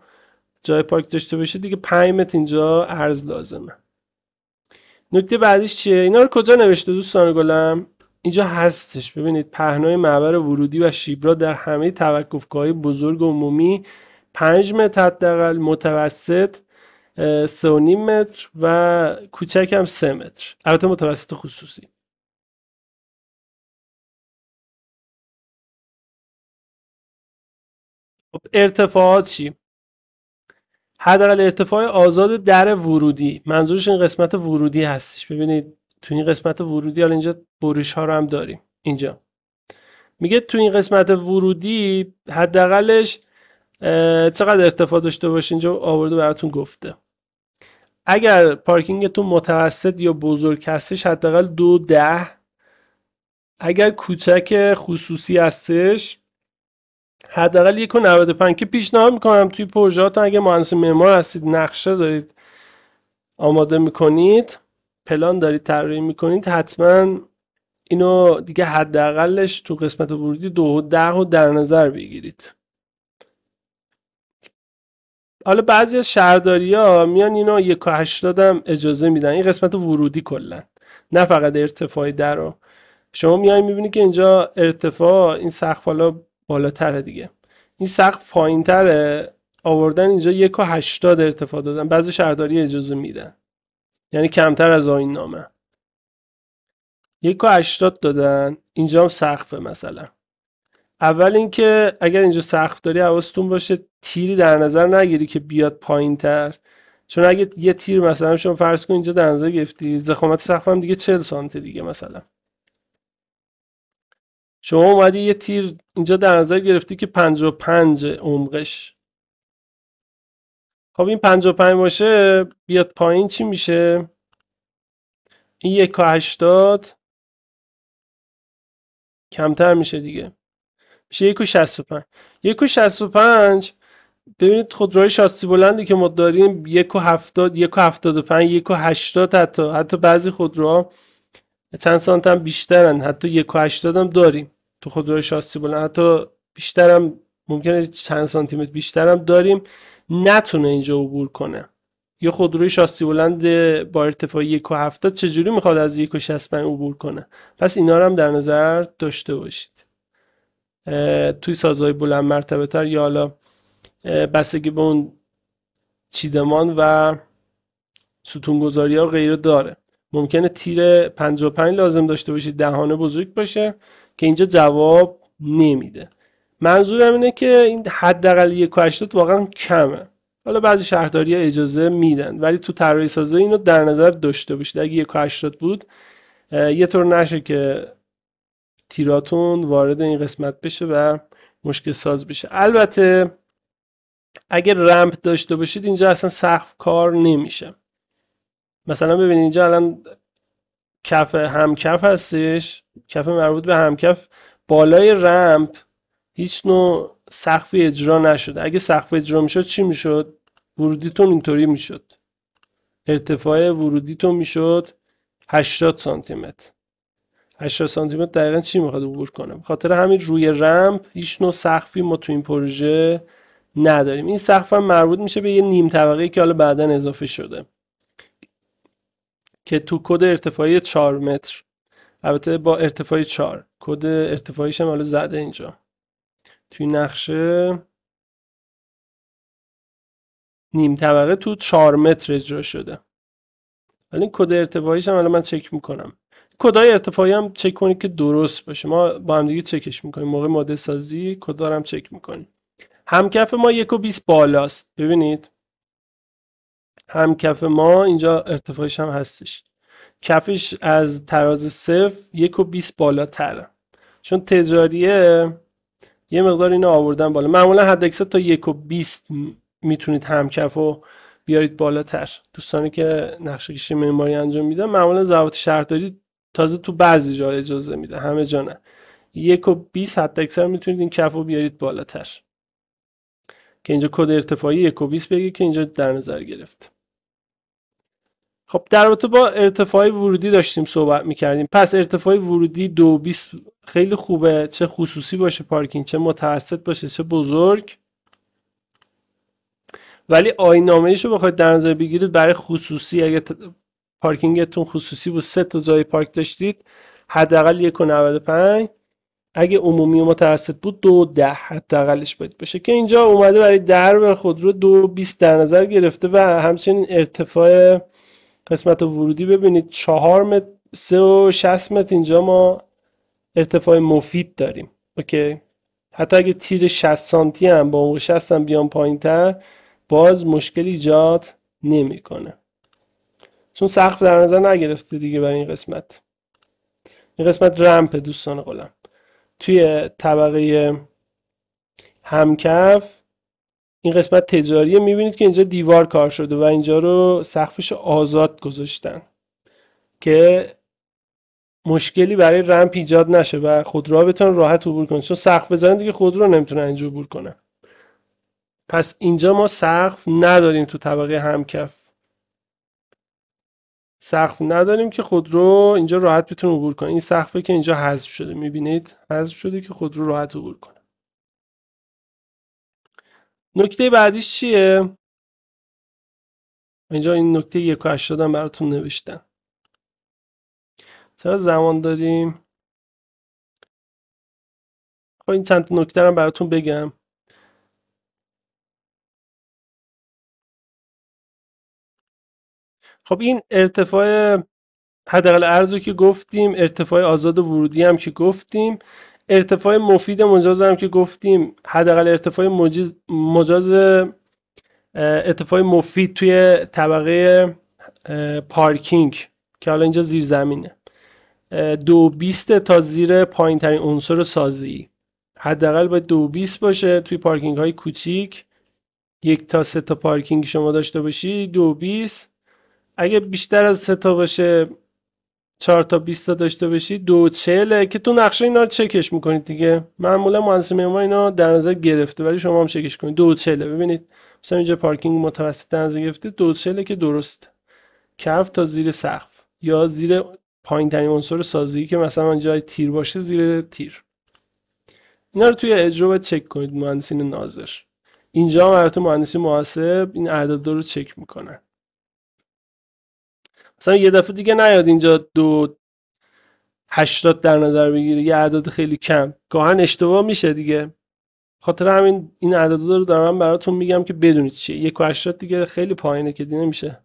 جای پارک داشته باشه دیگه 5 متر اینجا عرض لازمه. نکته بعدیش چیه؟ اینا رو کجا نوشته دوستان گلم؟ اینجا هستش، ببینید پهنای معبر ورودی و شیبرا در همه توقفگاه‌های بزرگ و عمومی 5 متر حداقل، متوسط 3.5 متر و کوچک هم 3 متر، البته متوسط خصوصی. خب ارتفاعات چی؟ حداقل ارتفاع آزاد در ورودی، منظورش این قسمت ورودی هستش. ببینید تو این قسمت ورودی، حالا اینجا برش ها رو هم داریم، اینجا میگه تو این قسمت ورودی حداقلش چقدر ارتفاع داشته باشه، اینجا آورده براتون گفته. اگر پارکینگتون متوسط یا بزرگ هستش حداقل 2.10، اگر کوچک خصوصی هستش حداقل 1.95. که پیشنهاد میکنم توی پروژهاتون اگه مهندس معمار هستید، نقشه دارید آماده میکنید، پلان دارید طراحی میکنید، حتما اینو دیگه حداقلش تو قسمت ورودی 2.10 رو در نظر بگیرید. حالا بعضی از شهرداری ها میان اینو 1.80 هم اجازه میدن، این قسمت ورودی کلا، نه فقط ارتفاع در رو. شما میای میبینی که اینجا ارتفاع این سقف حالا بالاتره دیگه، این سقف پایین تره، آوردن اینجا 1.80 ارتفاع دادن. بعضی شهرداری اجازه میدن، یعنی کمتر از آیین نامه. 1.80 دادن. اینجا هم سقفه. مثلا اول اینکه اگر اینجا سقف داری حواستون باشه تیری در نظر نگیری که بیاد پایین تر، چون اگه یه تیر مثلا شما فرض کن اینجا در نظر گرفتی، ضخامت سقف هم دیگه 40 سانتی دیگه، مثلا شما اومدی یه تیر اینجا در نظر گرفتی که 55 عمقش. خب این 55 باشه بیاد پایین چی میشه؟ این 1.80 کمتر میشه دیگه، میشه 1.65. 1.65 ببینید خودروهای شاسی بلندی که ما داریم 1.70 1.75 1.80 حتی بعضی خودروها چند سانت هم بیشترن، حتی 1.80 هم داریم تو خودروهای شاسی بلند، حتی بیشترم ممکنه چند سانتی متر بیشترم داریم نتونه اینجا عبور کنه. یه خودروی شاسی بلند با ارتفاع 1.70 چجوری میخواد از 1.65 عبور کنه؟ پس اینا رو هم در نظر داشته باشید توی سازهای بلند مرتبه تر، یا حالا بستگی به اون چیدمان و ستونگذاری ها غیره داره. ممکنه تیر 55 لازم داشته باشید، دهانه بزرگ باشه که اینجا جواب نمیده. منظورم اینه که این حداقل 1.80 واقعا کمه. حالا بعضی شهرداری ها اجازه میدن، ولی تو طراحی سازی اینو در نظر داشته باشید. اگه 1.80 بود یه طور نشه که تیراتون وارد این قسمت بشه و مشکل ساز بشه. البته اگر رمپ داشته باشید اینجا اصلا سقف کار نمیشه. مثلا ببینید اینجا الان کف همکف هستش، کف مربوط به همکف، بالای رمپ هیچ نوع سقفی اجرا نشده. اگه سقف اجرا میشد چی میشد؟ ورودیتون اینطوری میشد، ارتفاع ورودیتون میشد 80 سانتی متر. 80 سانتی متر دقیقا چی میخواد عبور کنه؟ به خاطر همین روی رمپ هیچ نوع سقفی ما تو این پروژه نداریم. این سقف هم مربوط میشه به یه نیم طبقه‌ای که حالا بعداً اضافه شده که تو کد ارتفاعی 4 متر، البته با ارتفاع 4 کد ارتفاعیش هم حالا زده اینجا توی نقشه، نیم طبقه تو 4 متر اجرا شده. ولی این کد ارتفاعیش هم الان من چک میکنم. کدای ارتفاعی هم چک کنید که درست باشه، ما با هم دیگه چکش میکنیم موقع ماده سازی، کدا رو هم چک میکنیم. همکف ما 1.20 بالاست. ببینید همکف ما اینجا ارتفاعش هم هستش، کفش از تراز صفر 1.20 بالاتره، چون تجاریه یه مقدار اینو آوردن بالا. معمولا حد اکثر تا 1.20 میتونید همکف رو بیارید بالاتر. دوستانی که نقشه کشی معماری انجام میدن معمولا ضوابط شهرداری تازه تو بعضی جا اجازه میده، همه جا نه. 1.20 حد اکثر میتونید این کف رو بیارید بالاتر که اینجا کد ارتفاعی 1.20 بگه که اینجا در نظر گرفت. خب در رابطه با ارتفاع ورودی داشتیم صحبت میکردیم. پس ارتفاع ورودی 2.20 خیلی خوبه، چه خصوصی باشه پارکینگ، چه متوسط باشه، چه بزرگ. ولی آیین‌نامه‌ایش رو بخواید در نظر بگیرید برای خصوصی، اگه پارکینگتون خصوصی بود 3 تا جای پارک داشتید حداقل 1.95، اگه عمومی و متوسط بود 2.10 حداقلش باید باشه، که اینجا اومده برای درب خودرو 2.20 در نظر گرفته. و همچنین ارتفاع قسمت ورودی ببینید 4 متر 3.60 متر اینجا ما ارتفاع مفید داریم. اوکی، حتی اگه تیر 60 سانتی هم با 60 هم بیان پایین تر باز مشکل ایجاد نمیکنه، چون سقف در نظر نگرفته دیگه برای این قسمت. این قسمت رمپ دوستان غلام. توی طبقه همکف این قسمت تجاریه، میبینید که اینجا دیوار کار شده و اینجا رو سقفش آزاد گذاشتن که مشکلی برای رمپ ایجاد نشه و خودروها بتونن راحت عبور کنن، چون سقف بزنن دیگه خودرو نمیتونه اینجا عبور کنه. پس اینجا ما سقف نداریم تو طبقه همکف، سقف نداریم که خودرو اینجا راحت بتونه عبور کنه. این سقفه که اینجا حذف شده، میبینید حذف شده که خودرو راحت عبور کنه. نکته بعدیش چیه؟ اینجا این نکته 1.80 هم براتون نوشتن. چرا زمان داریم؟ خب این چند نکته هم براتون بگم. خب این ارتفاع حداقل ارز رو که گفتیم، ارتفاع آزاد ورودی هم که گفتیم، ارتفاع مفید مجاز هم که گفتیم. حداقل ارتفاع مجاز ارتفاع مفید توی طبقه پارکینگ که حالا اینجا زیر زمینه 2.20 تا زیر پایین ترین عنصر سازی. حداقل باید 2.20 باشه توی پارکینگ های کوچیک. 1 تا 3 تا پارکینگ شما داشته باشی 2.20. اگه بیشتر از 3 تا باشه 4 تا 20 تا داشته باشی 2.40 که تو نقشه اینا رو چکش میکنید دیگه. معمولا مهندس معمار اینا در نظر گرفته ولی شما هم چکش کنید. 2.40 ببینید مثلا اینجا پارکینگ متوسط در نظر گرفته 2.40 که درست کف تا زیر سقف یا زیر پایین ترین عنصر سازی که مثلا جای تیر باشه زیر تیر. اینا رو توی اجرا باید چک کنید مهندسین ناظر. اینجا هم البته مهندسی محاسب این اعداد رو چک میکنن. مثلا یه دفعه دیگه نیاد اینجا 2.80 در نظر بگیره، یه اعداد خیلی کم، گاهن اشتباه میشه دیگه. خاطر همین این اعداد رو دارم براتون میگم که بدونید چیه. 1.80 دیگه خیلی پایینه که دیگه نمیشه.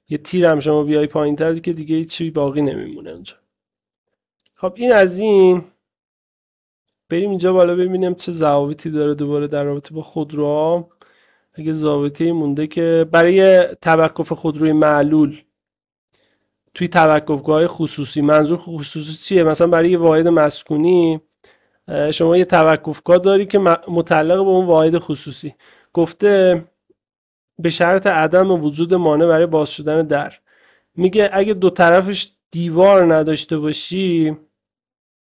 یه تیر هم شما بیای پایین تر دیگه دیگه چی باقی نمیمونه اونجا. خب این از این. بریم اینجا بالا ببینیم چه ضوابطی داره دوباره در رابطه با خودروها. اگه ضوابطی مونده که برای توقف خودروی معلول توی توقفگاه خصوصی، منظور خصوصی چیه؟ مثلا برای یه واحد مسکونی شما یه توقفگاه داری که متعلق به اون واحد خصوصی. گفته به شرط عدم وجود مانع برای باز شدن در. میگه اگه دو طرفش دیوار نداشته باشی،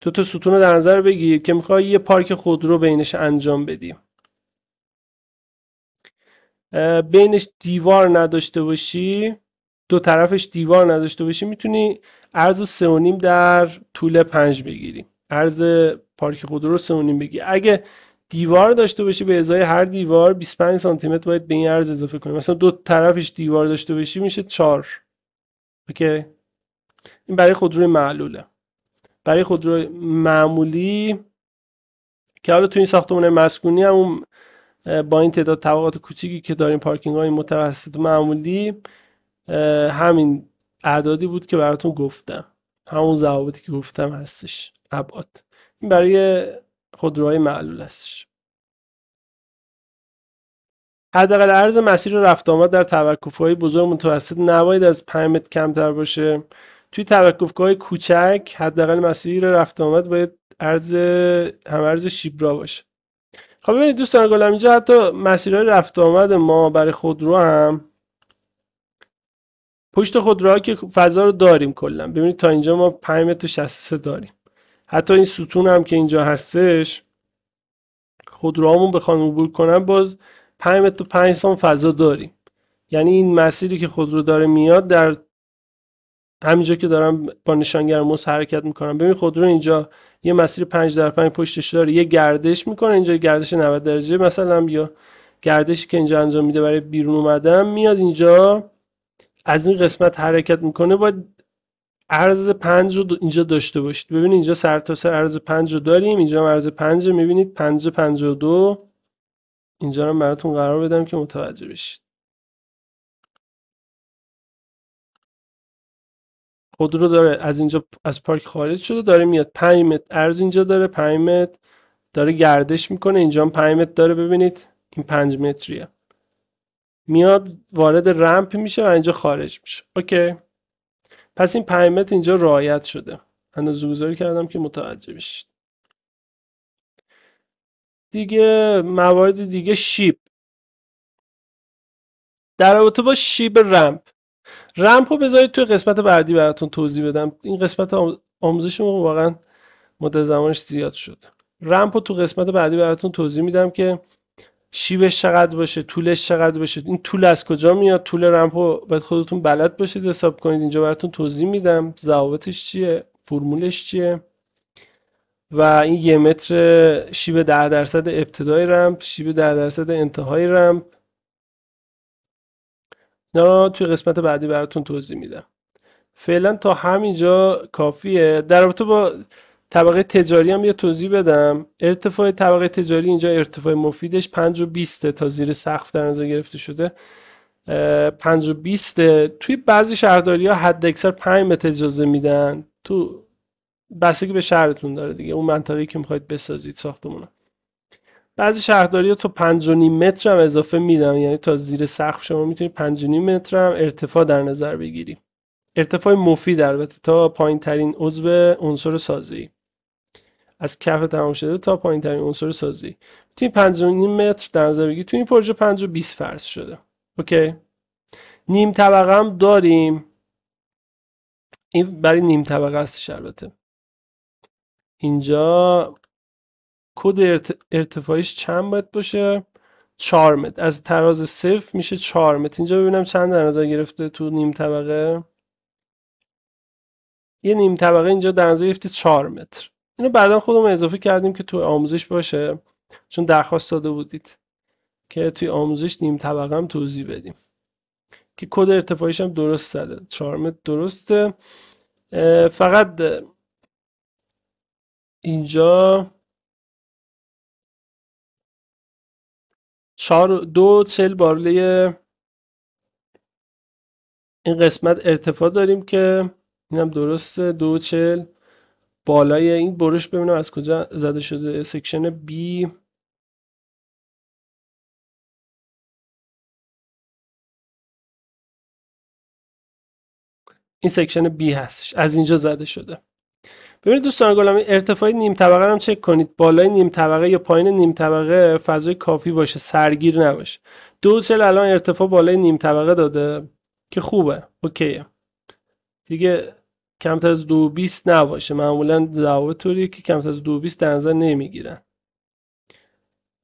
تو تا ستون رو در نظر بگیر که میخوای یه پارک خودرو بینش انجام بدی، بینش دیوار نداشته باشی، دو طرفش دیوار نداشته باشی، میتونی عرض 3.5 در طول 5 بگیری. عرض پارک خودرو رو 3.5 بگیری. اگه دیوار داشته باشی به ازای هر دیوار 25 سانتی متر باید به این عرض اضافه کنی. مثلا دو طرفش دیوار داشته باشی میشه 4. اوکی؟ این برای خودروی معلوله. برای خودروی معمولی که حالا تو این ساختمان مسکونی هم با این تعداد طبقات کوچیکی که داریم، پارکینگ های متوسط معمولی، همین اعدادی بود که براتون گفتم، همون ضوابطی که گفتم هستش. ابعاد این برای خودروهای معلول هستش. حداقل عرض مسیر رفت آمد در توقف‌های بزرگ متوسط نباید از 5 متر کمتر باشه. توی توقفگاه کوچک حداقل مسیر رفت آمد باید عرض شیبرا باشه. خب ببینید دوستان گلم، اینجا حتی مسیرهای رفت آمد ما برای خودرو هم پشت خودروها که فضا رو داریم کلا. ببینید تا اینجا ما 5 متر و 63 داریم. حتی این ستون هم که اینجا هستش خودروهامون بخوان عبور کنن باز 5 متر و 5 سانت فضا داریم. یعنی این مسیری که خودرو داره میاد در همینجا که دارم با نشانگر موس حرکت میکنم، ببین خودرو اینجا یه مسیر 5x5 پشتش داره، یه گردش میکنه اینجا، گردش 90 درجه مثلا، یا گردشی که اینجا انجام میده برای بیرون اومدن میاد اینجا از این قسمت حرکت میکنه. باید عرض 5 رو اینجا داشته باشید. ببینید اینجا سر تا سر عرض 5 رو داریم، اینجا هم عرض 5 میبینید 5.52. اینجا رو براتون قرار بدم که متوجه بشید. خودرو داره از اینجا از پارک خارج شده داره میاد 5 متر عرض اینجا داره، 5 متر داره گردش میکنه، اینجا هم 5 متر داره. ببینید این 5 متریه، میاد وارد رمپ میشه و اینجا خارج میشه. اوکی، پس این 5 متر اینجا رعایت شده. اندازه‌گذاری کردم که متوجه بشید. دیگه موارد دیگه شیب. در رابطه با شیب رمپ رو بذارید توی قسمت بعدی براتون توضیح بدم. این قسمت آموزش ما واقعا مدت زمانش زیاد شده. رمپ رو تو قسمت بعدی براتون توضیح میدم که شیبش چقدر باشه، طولش چقدر باشه، این طول از کجا میاد. طول رمپ رو باید خودتون بلد باشید حساب کنید. اینجا براتون توضیح میدم ضوابطش چیه، فرمولش چیه. و این 1 متر شیب 10% ابتدای رمپ، شیب 10% انتهای رمپ، اینا توی قسمت بعدی براتون توضیح میدم. فعلا تا همینجا کافیه. در رابطه با طبقه تجاری هم یه توضیح بدم. ارتفاع طبقه تجاری اینجا ارتفاع مفیدش 5.20 تا زیر سقف در نظر گرفته شده. 5 و 20. توی بعضی شهرداری ها حد اکثر 5 متر اجازه میدن، تو بستگی به شهرتون داره دیگه، اون منطقه‌ای که میخواید بسازید ساختمون. بعضی شهرداری ها تا 5.5 متر هم اضافه میدن، یعنی تا زیر سقف شما میتونید 5.5 متر هم ارتفاع در نظر بگیری. ارتفاع مفید البته تا پایین ترین عضو عنصر سازی، از کف تمام شده تا پایین ترین عنصر سازی میتونید 5.5 متر در نظر بگیرید. تو این پروژه 5 و 20 فرض شده. اوکی. نیم طبقه هم داریم، این برای نیم طبقه هستش. البته اینجا کد ارتفاعش چند باید باشه؟ 4 متر. از تراز صفر میشه 4 متر. اینجا ببینم چند در نظر گرفته تو نیم طبقه. یه نیم طبقه اینجا در نظر گرفته 4 متر. اینو بعدا خودمون اضافه کردیم که تو آموزش باشه، چون درخواست داده بودید که توی آموزش نیم طبقه هم توضیح بدیم که کد ارتفاعش هم درست زده. 4 متر درسته. فقط اینجا 2.40 بالای این قسمت ارتفاع داریم که اینم درسته. 2.40 بالای این برش. ببینم از کجا زده شده. سکشن بی. این سکشن بی هستش، از اینجا زده شده. ببینید دوستان گرامی، ارتفاع نیم طبقه هم چک کنید. بالای نیم طبقه یا پایین نیم طبقه فضای کافی باشه، سرگیر نباشه. 2.40 الان ارتفاع بالای نیم طبقه داده که خوبه، اوکیه دیگه. کمتر از 2.20 نباشه. معمولا ضوابط طوریه که کمتر از 2.20 در نظر نمیگیرن.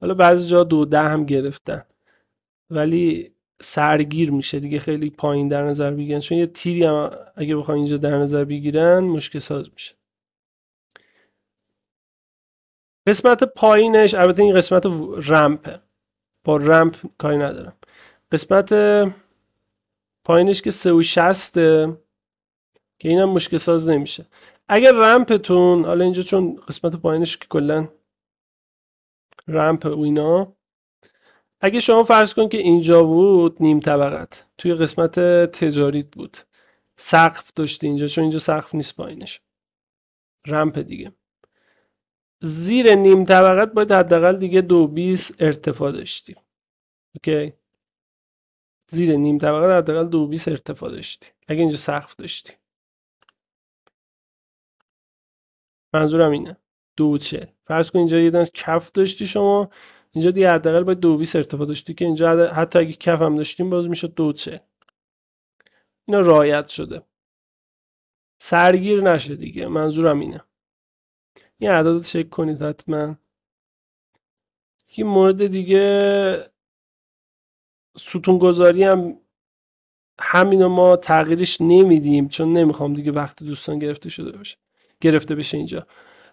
حالا بعضی جا 2.10 هم گرفتن، ولی سرگیر میشه دیگه خیلی پایین در نظر بگیرن، چون یه تیری هم اگه بخوان اینجا در نظر بگیرن مشکل ساز میشه. قسمت پایینش، البته این قسمت رمپه، با رمپ کاری ندارم. قسمت پایینش که 3.60 که اینم مشکل ساز نمیشه. اگر رمپتون، حالا اینجا چون قسمت پایینش که کلا رمپ و اینا، اگه شما فرض کن که اینجا بود نیم طبقت، توی قسمت تجاریت بود، سقف داشتی اینجا، چون اینجا سقف نیست پایینش، رمپ دیگه. زیر نیم طبقت باید حداقل دیگه 2.20 ارتفاع داشتی. اوکی. زیر نیم طبقه حداقل 2.20 ارتفاع داشتی اگه اینجا سقف داشتی. منظورم اینه 2.40. فرض کن اینجا یه دونه کف داشتی شما، اینجا دیگه حداقل باید 2.20 ارتفاع داشتی که اینجا حتی اگه کف هم داشتیم باز میشد 2.40. اینا رعایت شده، سرگیر نشه دیگه. منظورم اینه. این اعداد چک کنید حتما. یه مورد دیگه، ستون گذاری هم همینو ما تغییرش نمیدیم، چون نمیخوام دیگه وقت دوستان گرفته بشه اینجا.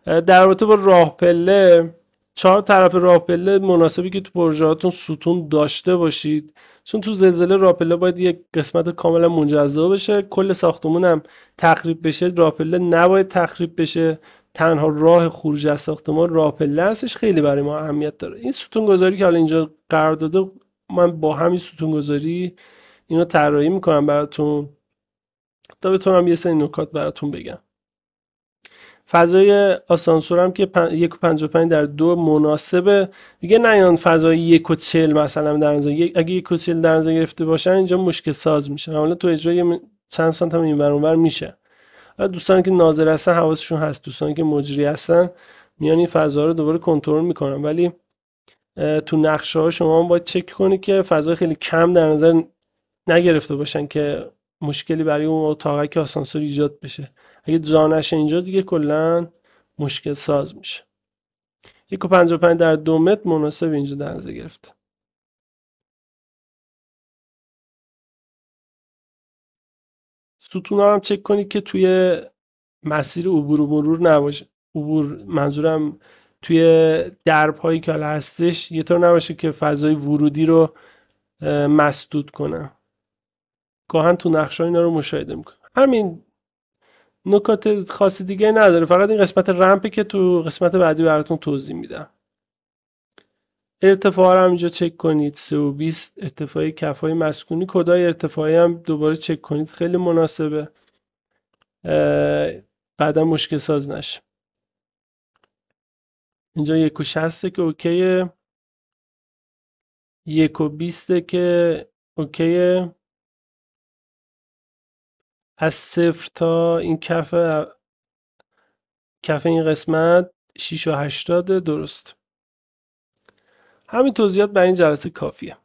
در رابطه با راه پله، 4 طرف راه پله مناسبی که تو پروژهاتون ستون داشته باشید، چون تو زلزله راه پله باید یک قسمت کاملا منجذب بشه. کل ساختمون هم تخریب بشه، راه پله نباید تخریب بشه. تنها راه خروج از ساختمان راه پله هستش. خیلی برای ما اهمیت داره این ستون گذاری که حالا اینجا قرار داده. من با همین ستون گذاری اینو طراحی میکنم براتون تا بتونم یه سری نکات براتون بگم. فضای آسانسورم که 1.55 در 2 مناسبه دیگه. نیان فضای 1.40 مثلا در نظر، اگه 1.40 در نظر گرفته باشن اینجا مشکل ساز میشه. حالا تو اجرای چند سانت هم این ور اون ور میشه. دوستانی که ناظر هستن حواسشون هست، دوستانی که مجری هستن میان این فضا رو دوباره کنترل میکنن، ولی تو نقشه ها شما هم باید چک کنید که فضای خیلی کم در نظر نگرفته باشن که مشکلی برای اون اتاقی که آسانسور ایجاد بشه. اگه جا نشه اینجا دیگه کلا مشکل ساز میشه. 1.55 در 2 متر مناسب اینجا در نظر گرفته. ستون هم چک کنید که توی مسیر عبور و مرور نباشه. عبور منظورم توی درب هایی که هستش یه طور نباشه که فضای ورودی رو مسدود کنه. گاهن تو نقشه اینا رو مشاهده میکنه. همین، نکات خاصی دیگه نداره. فقط این قسمت رمپی که تو قسمت بعدی براتون توضیح میدم. ارتفاع رو هم اینجا چک کنید 3 و 20 ارتفاع کفای مسکونی. کدای ارتفاعی هم دوباره چک کنید، خیلی مناسبه بعدا مشکل ساز نشه. اینجا 1 و 60 که اوکیه، 1 و 20 که اوکیه. از 0 تا این کف این قسمت 6 و 80 درست. همین توضیحات برای این جلسه کافیه.